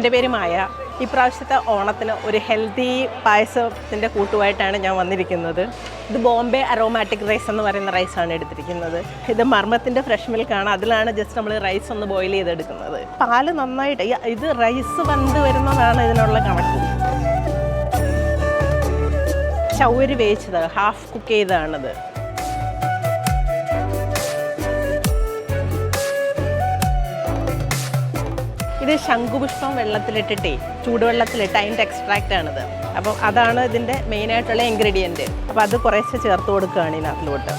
എൻ്റെ പേര് മായ. ഇപ്രാവശ്യത്തെ ഓണത്തിന് ഒരു ഹെൽത്തി പായസത്തിൻ്റെ കൂട്ടുമായിട്ടാണ് ഞാൻ വന്നിരിക്കുന്നത്. ഇത് ബോംബെ അരോമാറ്റിക് റൈസ് എന്ന് പറയുന്ന റൈസാണ് എടുത്തിരിക്കുന്നത്. ഇത് മർമ്മത്തിൻ്റെ ഫ്രഷ് മിൽക്കാണ്. അതിലാണ് ജസ്റ്റ് നമ്മൾ റൈസ് ഒന്ന് ബോയിൽ ചെയ്തെടുക്കുന്നത്. പാല് നന്നായിട്ട് ഇത് റൈസ് വെന്ത് വരുന്നതാണ് ഇതിനുള്ള കണക്ക്. ചൗവരി വേവിച്ചത് ഹാഫ് കുക്ക് ചെയ്തതാണിത്. ഇത് ശംഖുപുഷ്പം വെള്ളത്തിലിട്ടിട്ടേ ചൂടുവെള്ളത്തിലിട്ട് അതിൻ്റെ എക്സ്ട്രാക്റ്റാണിത്. അപ്പം അതാണ് ഇതിൻ്റെ മെയിനായിട്ടുള്ള ഇൻഗ്രീഡിയൻറ്റ്. അപ്പോൾ അത് കുറേശ്ശെ ചേർത്ത് കൊടുക്കുകയാണ് ഇതിനകത്തിലോട്ട്.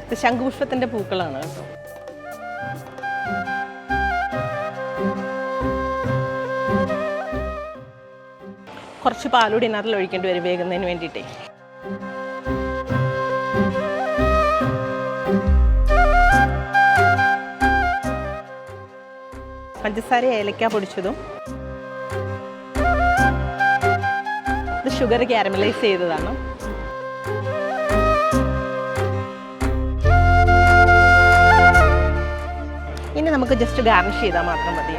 ഇത് ശംഖുപുഷ്പത്തിൻ്റെ പൂക്കളാണ് കേട്ടോ. കുറച്ച് പാലൂടി ഇതിനകത്തിൽ ഒഴിക്കേണ്ടി വരും വേകുന്നതിന് വേണ്ടിയിട്ടേ. പഞ്ചസാര ഏലക്ക പൊടിച്ചതും ഇത് ഷുഗർ കാരമലൈസ് ചെയ്തതാണ്. ഇനി നമുക്ക് ജസ്റ്റ് ഗാർണിഷ് ചെയ്താൽ മാത്രം മതി.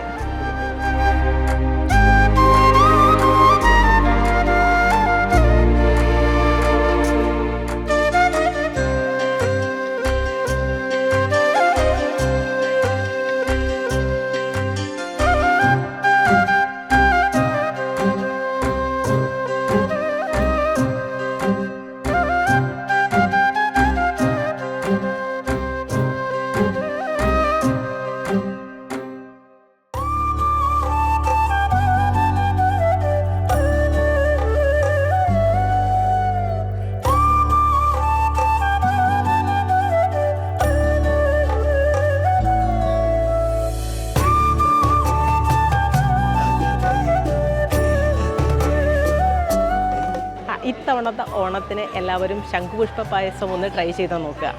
ഇത്തവണത്തെ ഓണത്തിന് എല്ലാവരും ശംഖുപുഷ്പ പായസം ഒന്ന് ട്രൈ ചെയ്ത് നോക്കുക.